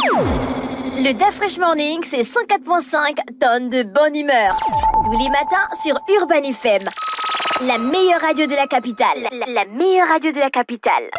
Le DAF Fresh Morning, c'est 104.5 tonnes de bonne humeur. Tous les matins sur Urban FM. La meilleure radio de la capitale. La meilleure radio de la capitale.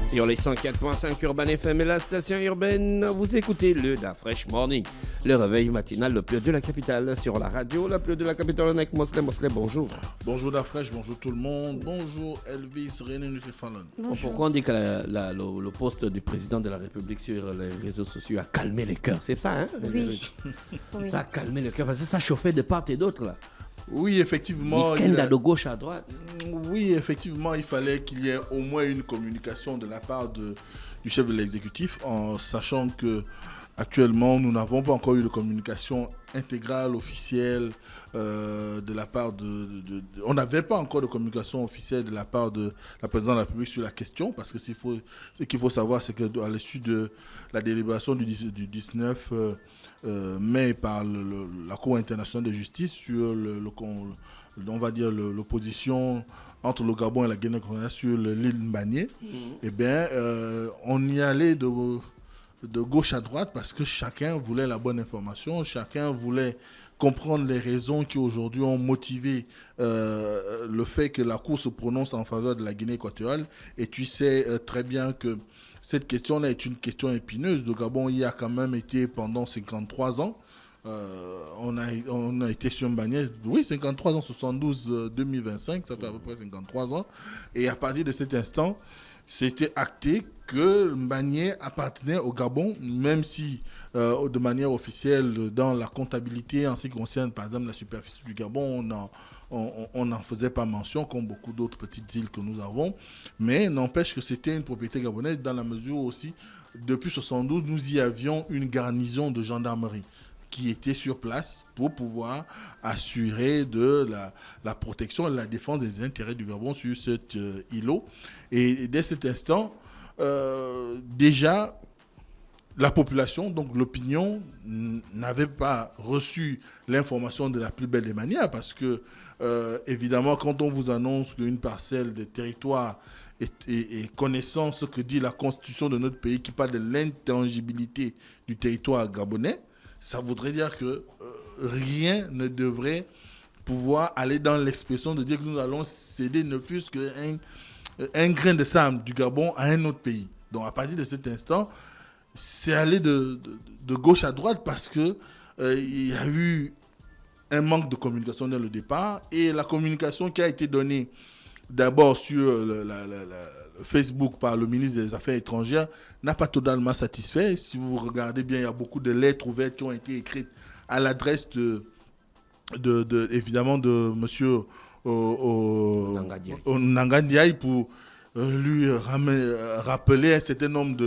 Sur les 104.5 Urban FM et la station urbaine, vous écoutez le DAF Fresh Morning, le réveil matinal le plus de la capitale, sur la radio la plus de la capitale avec Mosley. Bonjour. Bonjour DAF Fresh, bonjour tout le monde, bonjour Elvis, René Nutrifallon. Pourquoi on dit que le poste du président de la République sur les réseaux sociaux a calmé les cœurs? C'est ça, hein? Oui. Ça a calmé les cœurs, parce que ça chauffait de part et d'autre, là. Oui, effectivement. De gauche à droite. Oui, effectivement, il fallait qu'il y ait au moins une communication de la part du chef de l'exécutif, en sachant que actuellement, nous n'avons pas encore eu de communication intégrale, officielle, de la part on n'avait pas encore de communication officielle de la part de la présidente de la République sur la question, parce que ce qu'il faut savoir, c'est qu'à l'issue de la délibération du 19 mai par la Cour internationale de justice sur on va dire l'opposition entre le Gabon et la Guinée-Conakry sur l'île Mbagné, eh bien, on y allait de gauche à droite parce que chacun voulait la bonne information, chacun voulait comprendre les raisons qui aujourd'hui ont motivé le fait que la Cour se prononce en faveur de la Guinée équatoriale. Et tu sais très bien que cette question-là est une question épineuse. Le Gabon y a quand même été pendant 53 ans. On a été sur Mbagné, oui, 53 ans, 72, 2025, ça fait à peu près 53 ans. Et à partir de cet instant, c'était acté que Mbagné appartenait au Gabon, même si de manière officielle, dans la comptabilité, en ce qui concerne par exemple la superficie du Gabon, on n'en faisait pas mention, comme beaucoup d'autres petites îles que nous avons. Mais n'empêche que c'était une propriété gabonaise, dans la mesure où aussi, depuis 72, nous y avions une garnison de gendarmerie qui était sur place pour pouvoir assurer de la protection et la défense des intérêts du Gabon sur cet îlot. Et dès cet instant, déjà, la population, donc l'opinion, n'avait pas reçu l'information de la plus belle des manières, parce que, évidemment, quand on vous annonce qu'une parcelle de territoire et connaissant ce que dit la constitution de notre pays qui parle de l'intangibilité du territoire gabonais, ça voudrait dire que rien ne devrait pouvoir aller dans l'expression de dire que nous allons céder ne fût-ce qu'un grain de sable du Gabon à un autre pays. Donc à partir de cet instant, c'est aller de gauche à droite parce que il y a eu un manque de communication dès le départ, et la communication qui a été donnée d'abord sur le Facebook par le ministre des Affaires étrangères n'a pas totalement satisfait. Si vous regardez bien, il y a beaucoup de lettres ouvertes qui ont été écrites à l'adresse évidemment de monsieur Nanga Ndiaye pour lui rappeler un certain nombre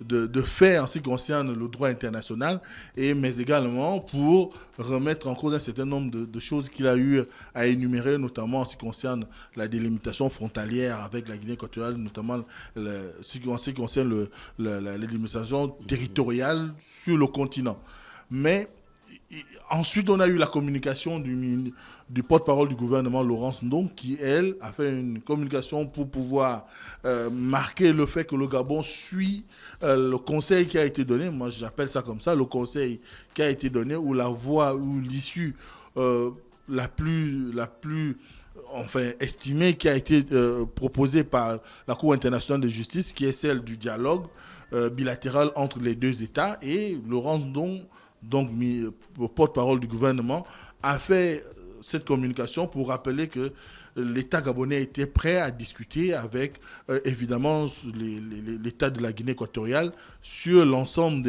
de faits en ce qui concerne le droit international, mais également pour remettre en cause un certain nombre de choses qu'il a eu à énumérer, notamment en ce qui concerne la délimitation frontalière avec la Guinée équatoriale, notamment en ce qui concerne la délimitation territoriale sur le continent. Mais ensuite, on a eu la communication du porte-parole du gouvernement, Laurence Ndong, qui, elle, a fait une communication pour pouvoir marquer le fait que le Gabon suit le conseil qui a été donné. Moi, j'appelle ça comme ça, le conseil qui a été donné, ou la voie, ou l'issue la plus estimée, qui a été proposée par la Cour internationale de justice, qui est celle du dialogue bilatéral entre les deux États. Et Laurence Ndong, donc porte-parole du gouvernement, a fait cette communication pour rappeler que l'État gabonais était prêt à discuter avec, évidemment, l'État de la Guinée équatoriale sur l'ensemble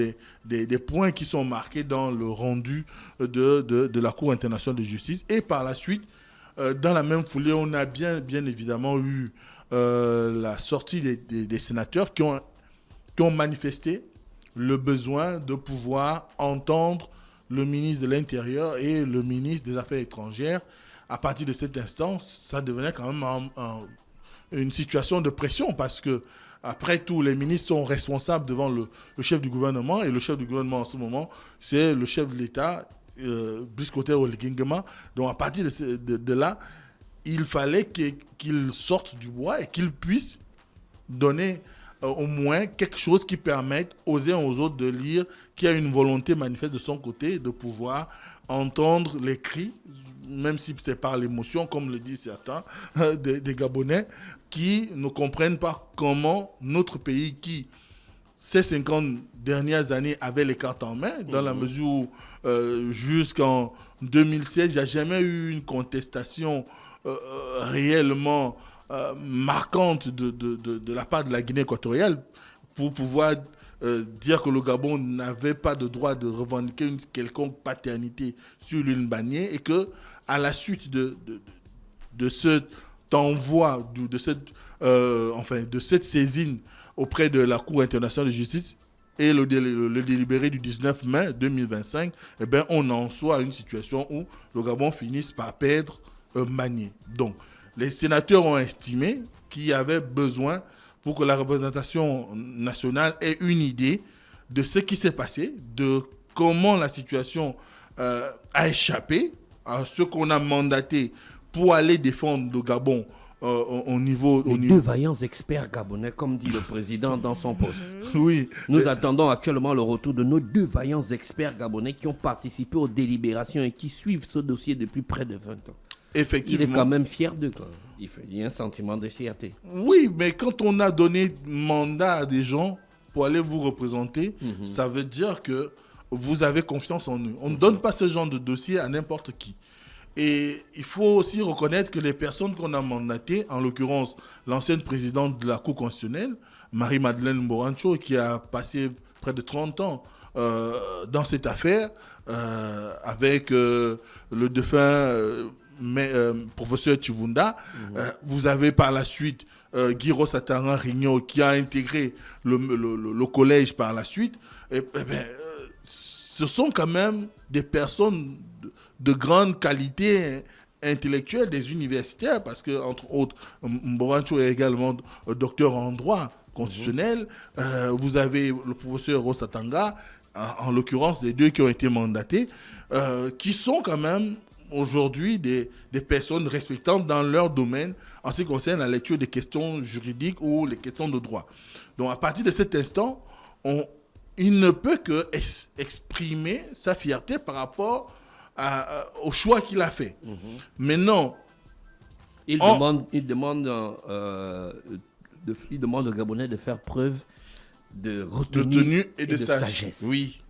des points qui sont marqués dans le rendu de la Cour internationale de justice. Et par la suite, dans la même foulée, on a bien évidemment eu la sortie des sénateurs qui ont manifesté le besoin de pouvoir entendre le ministre de l'Intérieur et le ministre des Affaires étrangères. À partir de cet instant, ça devenait quand même une situation de pression, parce que, après tout, les ministres sont responsables devant le chef du gouvernement, et le chef du gouvernement en ce moment, c'est le chef de l'État, Brice Clotaire Oligui. Donc à partir de là, il fallait qu'il sorte du bois et qu'il puisse donner au moins quelque chose qui permette aux uns aux autres de lire qu'il y a une volonté manifeste de son côté de pouvoir entendre les cris, même si c'est par l'émotion, comme le disent certains, des Gabonais, qui ne comprennent pas comment notre pays qui, ces 50 dernières années, avait les cartes en main, dans la mesure où jusqu'en 2016, il n'y a jamais eu une contestation réellement marquante de la part de la Guinée équatoriale pour pouvoir dire que le Gabon n'avait pas de droit de revendiquer une quelconque paternité sur l'île Banié et que à la suite de cet envoi, de cette saisine auprès de la Cour internationale de justice et le délibéré du 19 mai 2025, eh bien, on en soit à une situation où le Gabon finisse par perdre Banié. Donc, les sénateurs ont estimé qu'il y avait besoin pour que la représentation nationale ait une idée de ce qui s'est passé, de comment la situation a échappé à ce qu'on a mandaté pour aller défendre le Gabon au niveau... Deux vaillants experts gabonais, comme dit le président dans son poste. Oui. Nous attendons actuellement le retour de nos deux vaillants experts gabonais qui ont participé aux délibérations et qui suivent ce dossier depuis près de 20 ans. Effectivement. Il est quand même fier d'eux. Il y a un sentiment de fierté. Oui, mais quand on a donné mandat à des gens pour aller vous représenter, ça veut dire que vous avez confiance en eux. On ne donne pas ce genre de dossier à n'importe qui. Et il faut aussi reconnaître que les personnes qu'on a mandatées, en l'occurrence l'ancienne présidente de la Cour constitutionnelle, Marie-Madeleine Morancho, qui a passé près de 30 ans dans cette affaire, avec le défunt... professeur Chibunda, vous avez par la suite Guy Rossatara Rigno qui a intégré le collège par la suite. Ce sont quand même des personnes de grande qualité intellectuelle, des universitaires, parce que entre autres, Mborancho est également docteur en droit constitutionnel. Vous avez le professeur Rossatanga, en l'occurrence les deux qui ont été mandatés, qui sont quand même aujourd'hui des personnes respectantes dans leur domaine en ce qui concerne la lecture des questions juridiques ou les questions de droit. Donc à partir de cet instant, il ne peut que exprimer sa fierté par rapport au choix qu'il a fait. Maintenant, il demande aux Gabonais de faire preuve de retenue et de sagesse. Oui,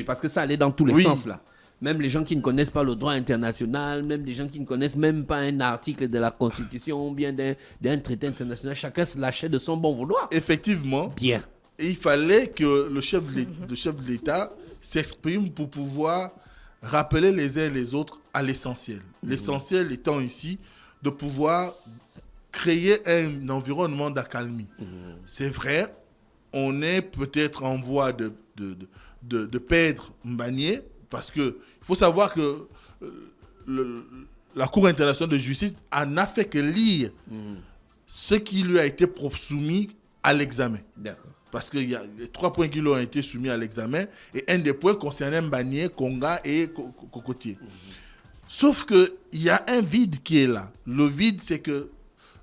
parce que ça allait dans tous les sens là. Même les gens qui ne connaissent pas le droit international, même les gens qui ne connaissent même pas un article de la Constitution ou bien d'un traité international, chacun se lâchait de son bon vouloir. Effectivement. Bien. Et il fallait que le chef de l'État s'exprime pour pouvoir rappeler les uns et les autres à l'essentiel. L'essentiel étant ici de pouvoir créer un environnement d'accalmie. C'est vrai, on est peut-être en voie de perdre Mbanié, parce qu'il faut savoir que la Cour internationale de justice n'a fait que lire ce qui lui a été soumis à l'examen. D'accord. Parce qu'il y a les 3 points qui lui ont été soumis à l'examen et un des points concernait Mbanié, Konga et Cocotier. Sauf qu'il y a un vide qui est là. Le vide, c'est que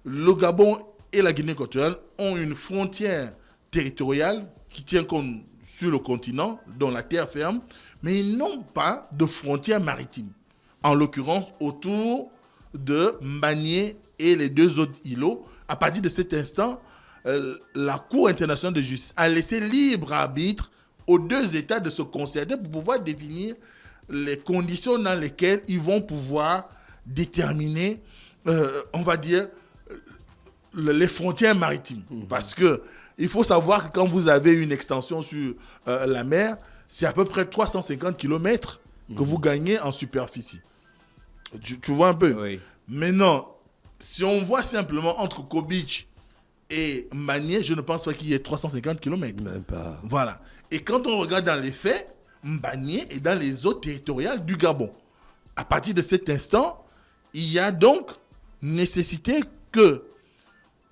le Gabon et la Guinée équatoriale ont une frontière territoriale qui tient compte sur le continent, dont la terre ferme, mais ils n'ont pas de frontière maritime. En l'occurrence, autour de Mbanié et les 2 autres îlots. À partir de cet instant, la Cour internationale de justice a laissé libre arbitre aux 2 États de se concerter pour pouvoir définir les conditions dans lesquelles ils vont pouvoir déterminer, on va dire, les frontières maritimes. Parce que il faut savoir que quand vous avez une extension sur la mer, c'est à peu près 350 km que vous gagnez en superficie. Tu vois un peu? Oui. Maintenant, si on voit simplement entre Kobich et Mbanié, je ne pense pas qu'il y ait 350 km. Même pas. Voilà. Et quand on regarde dans les faits, Mbanié est dans les eaux territoriales du Gabon. À partir de cet instant, il y a donc nécessité que,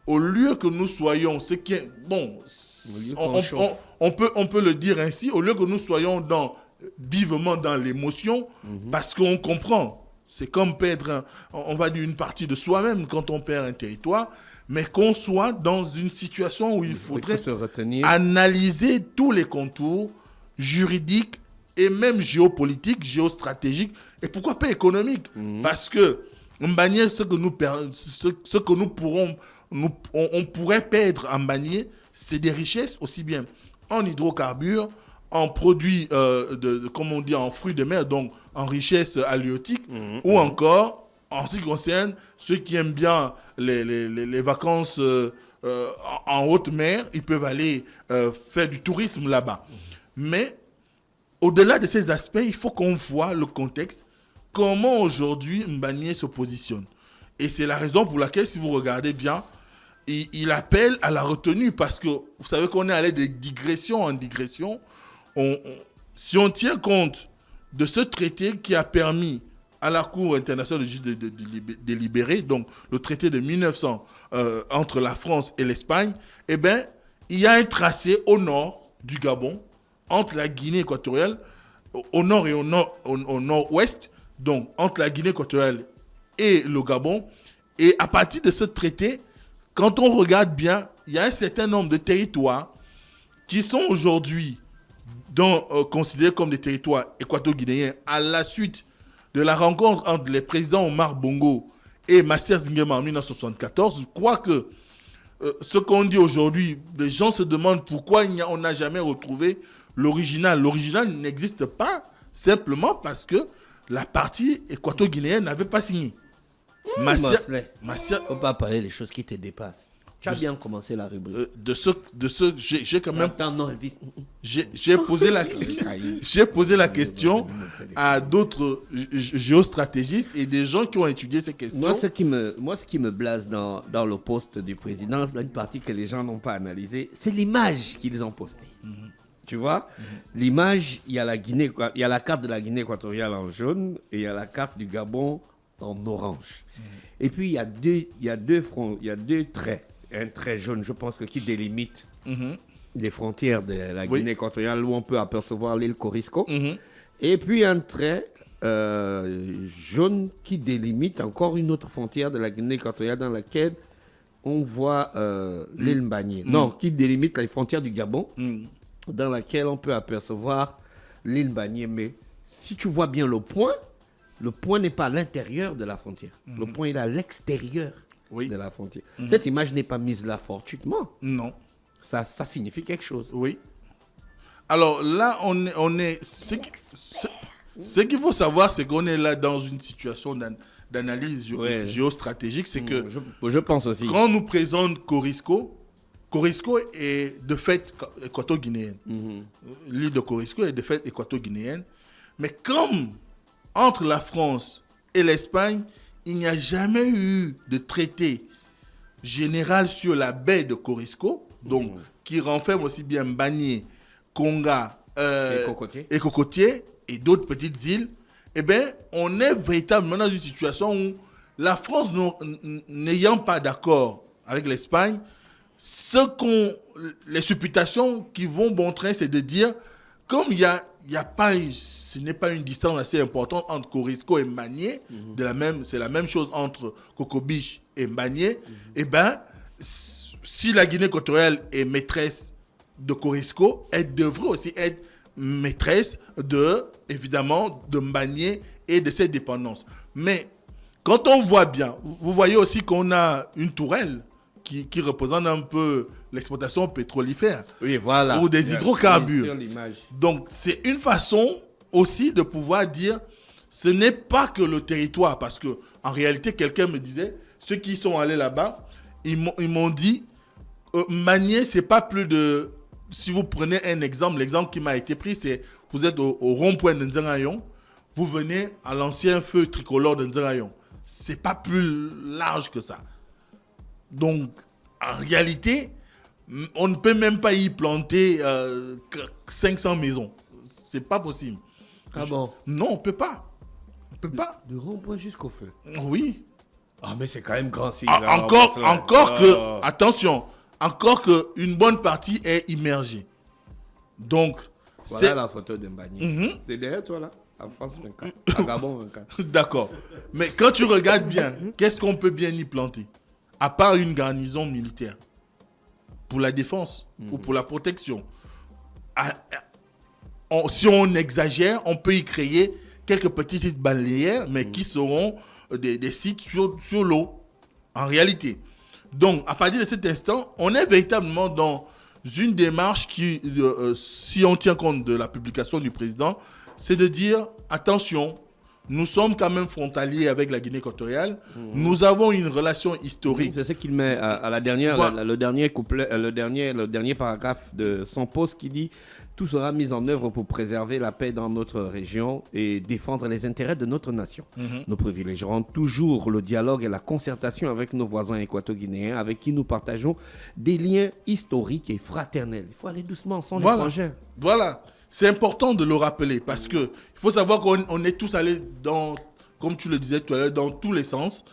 au lieu que nous soyons, ce qui est, bon, on peut le dire ainsi, au lieu que nous soyons vivement dans l'émotion, parce qu'on comprend C'est comme perdre, on va dire, une partie de soi-même quand on perd un territoire, mais qu'on soit dans une situation où il faudrait se retenir. Analyser tous les contours juridiques et même géopolitiques, géostratégiques, et pourquoi pas économiques. Parce que Mbagné, ce que nous pourrons, on pourrait perdre en Mbagné, c'est des richesses aussi bien en hydrocarbures, en produits, comme on dit, en fruits de mer, donc en richesses halieutiques, ou encore, en ce qui concerne ceux qui aiment bien les vacances en haute mer, ils peuvent aller faire du tourisme là-bas. Mais au-delà de ces aspects, il faut qu'on voit le contexte, comment aujourd'hui Mbagné se positionne. Et c'est la raison pour laquelle, si vous regardez bien, il appelle à la retenue, parce que vous savez qu'on est allé de digression en digression. Si on tient compte de ce traité qui a permis à la Cour internationale de justice de délibérer, donc le traité de 1900 entre la France et l'Espagne, eh bien, il y a un tracé au nord du Gabon, entre la Guinée équatoriale, au nord et au nord-ouest, donc entre la Guinée équatoriale et le Gabon. Et à partir de ce traité, quand on regarde bien, il y a un certain nombre de territoires qui sont aujourd'hui considérés comme des territoires équato-guinéens à la suite de la rencontre entre les présidents Omar Bongo et Masser Zingema en 1974. Je crois que ce qu'on dit aujourd'hui, les gens se demandent pourquoi on n'a jamais retrouvé l'original. L'original n'existe pas simplement parce que la partie équato-guinéenne n'avait pas signé. Masser, on ne peut pas parler des choses qui te dépassent. Tu as bien commencé la rubrique. J'ai quand même. Attends, non, Elvis. J'ai posé la question à d'autres géostratégistes et des gens qui ont étudié ces questions. Moi, ce qui me blase dans le poste du président, c'est une partie que les gens n'ont pas analysée, c'est l'image qu'ils ont postée. Tu vois, l'image, il y a la carte de la Guinée équatoriale en jaune et il y a la carte du Gabon en orange. Et puis il y a deux traits. Un trait jaune, je pense, qui délimite les frontières de la Guinée équatoriale, où on peut apercevoir l'île Corisco. Et puis un trait jaune qui délimite encore une autre frontière de la Guinée équatoriale dans laquelle on voit l'île Mbagné. Non, qui délimite les frontières du Gabon, dans laquelle on peut apercevoir l'île Mbagné. Mais si tu vois bien le point n'est pas à l'intérieur de la frontière. Le point est à l'extérieur de la frontière. Cette image n'est pas mise là fortuitement. Non. Ça signifie quelque chose. Oui. Alors là, on est ce qu'il faut savoir, c'est qu'on est là dans une situation d'analyse géostratégique. C'est que je pense aussi. Quand on nous présente Corisco est de fait équato-guinéenne. L'île de Corisco est de fait équato-guinéenne. Mais comme entre la France et l'Espagne, il n'y a jamais eu de traité général sur la baie de Corisco, donc qui renferme aussi bien Mbagné, Konga et Cocotier et d'autres petites îles. Eh bien, on est véritablement dans une situation où la France, n'ayant pas d'accord avec l'Espagne, les supputations qui vont bon train, c'est de dire, comme ce n'est pas une distance assez importante entre Corisco et Mbagné, c'est la même chose entre Cocobiche et Mbagné, eh bien, si la Guinée équatoriale est maîtresse de Corisco, elle devrait aussi être maîtresse évidemment, de Mbagné et de ses dépendances. Mais quand on voit bien, vous voyez aussi qu'on a une tourelle qui représente un peu l'exploitation pétrolifère, ou des hydrocarbures. Donc, c'est une façon aussi de pouvoir dire, ce n'est pas que le territoire, parce que en réalité, quelqu'un me disait, ceux qui sont allés là-bas, ils m'ont dit, Mbagné, c'est pas plus de... Si vous prenez un exemple, l'exemple qui m'a été pris, c'est, vous êtes au rond-point de Nzangayon, vous venez à l'ancien feu tricolore de Nzangayon. C'est pas plus large que ça. Donc, en réalité, on ne peut même pas y planter 500 maisons. C'est pas possible. Ah bon? Non, on peut pas. On peut pas. De rond-point jusqu'au feu. Oui. Ah, mais c'est quand même grand. Attention, encore qu'une bonne partie est immergée. Donc, voilà la photo de Mbagné. C'est derrière toi, là? En France 24. À Gabon 24. D'accord. Mais quand tu regardes bien, qu'est-ce qu'on peut bien y planter? À part une garnison militaire. Pour la défense ou pour la protection. Si on exagère, on peut y créer quelques petites balnéaires, mais qui seront des sites sur l'eau, en réalité. Donc, à partir de cet instant, on est véritablement dans une démarche qui, si on tient compte de la publication du président, c'est de dire, attention, nous sommes quand même frontaliers avec la Guinée équatoriale. Nous avons une relation historique. C'est ce qu'il met à la dernière, Voilà. le dernier couplet, le dernier paragraphe de son poste qui dit « Tout sera mis en œuvre pour préserver la paix dans notre région et défendre les intérêts de notre nation. Nous privilégierons toujours le dialogue et la concertation avec nos voisins équato-guinéens avec qui nous partageons des liens historiques et fraternels. » Il faut aller doucement sans les frangins. Voilà. C'est important de le rappeler parce que il faut savoir qu'on est tous allés dans, comme tu le disais tout à l'heure, dans tous les sens.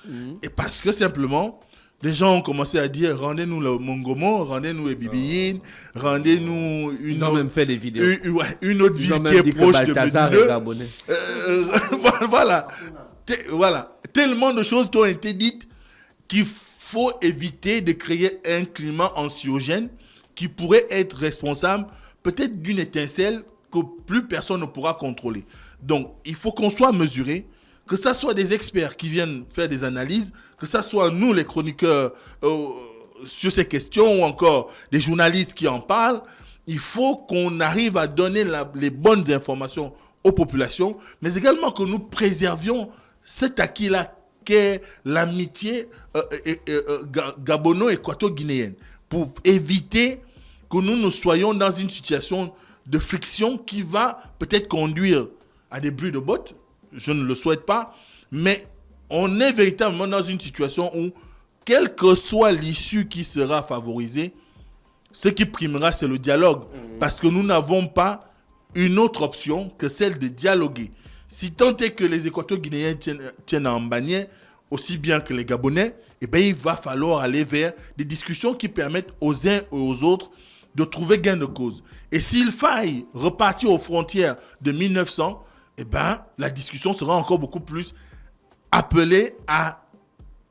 Et parce que simplement, les gens ont commencé à dire rendez-nous le Mongomo, rendez-nous les Bibiyines, rendez-nous Ils ont même fait des vidéos. une autre ville qui est proche de Médine. Voilà. Voilà. Tellement de choses t'ont été dites qu'il faut éviter de créer un climat anxiogène qui pourrait être responsable peut-être d'une étincelle que plus personne ne pourra contrôler. Donc, il faut qu'on soit mesuré, que ça soit des experts qui viennent faire des analyses, que ça soit nous, les chroniqueurs, sur ces questions, ou encore des journalistes qui en parlent. Il faut qu'on arrive à donner les bonnes informations aux populations, mais également que nous préservions cet acquis-là qu'est l'amitié gabono-équato-guinéenne, pour éviter que nous soyons dans une situation de friction qui va peut-être conduire à des bruits de bottes. Je ne le souhaite pas. Mais on est véritablement dans une situation où, quelle que soit l'issue qui sera favorisée, ce qui primera, c'est le dialogue. Parce que nous n'avons pas une autre option que celle de dialoguer. Si tant est que les Équato-Guinéens tiennent en bannière, aussi bien que les Gabonais, eh bien, il va falloir aller vers des discussions qui permettent aux uns et aux autres de trouver gain de cause. Et s'il faille repartir aux frontières de 1900, eh ben, la discussion sera encore beaucoup plus appelée à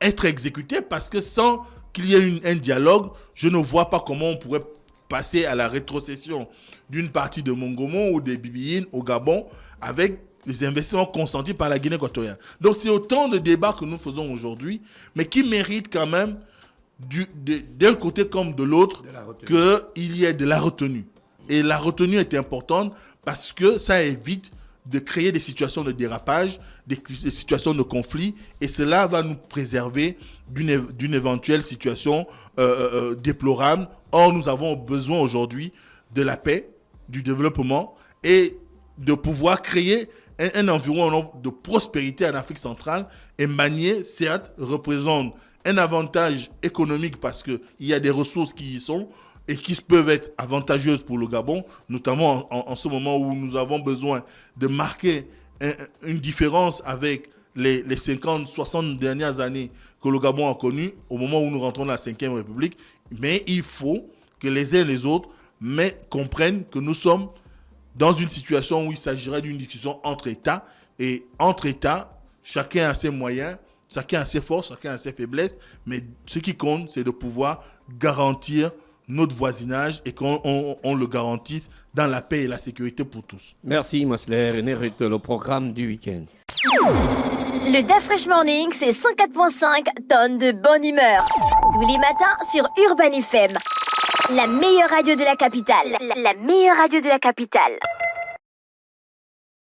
être exécutée parce que sans qu'il y ait un dialogue, je ne vois pas comment on pourrait passer à la rétrocession d'une partie de Mongomo ou des Bibiyines au Gabon avec les investissements consentis par la Guinée équatoriale. Donc c'est autant de débats que nous faisons aujourd'hui, mais qui méritent quand même d'un côté comme de l'autre, qu'il y ait de la retenue. Et la retenue est importante parce que ça évite de créer des situations de dérapage, des situations de conflit, et cela va nous préserver d'une éventuelle situation déplorable. Or, nous avons besoin aujourd'hui de la paix, du développement et de pouvoir créer un environnement de prospérité en Afrique centrale. Et Manié, certes, représente un avantage économique parce qu'il y a des ressources qui y sont et qui peuvent être avantageuses pour le Gabon, notamment en ce moment où nous avons besoin de marquer une différence avec les 50, 60 dernières années que le Gabon a connues, au moment où nous rentrons dans la 5e République. Mais il faut que les uns et les autres comprennent que nous sommes dans une situation où il s'agirait d'une discussion entre États. Et entre États, chacun a ses moyens, chacun a ses forces, chacun a ses faiblesses. Mais ce qui compte, c'est de pouvoir garantir notre voisinage et qu'on le garantisse dans la paix et la sécurité pour tous. Merci Mosler. René Rutte, le programme du week-end. Le Da Fresh Morning, c'est 104.5 tonnes de bonne humeur. Tous les matins sur Urban FM. La meilleure radio de la capitale. La meilleure radio de la capitale.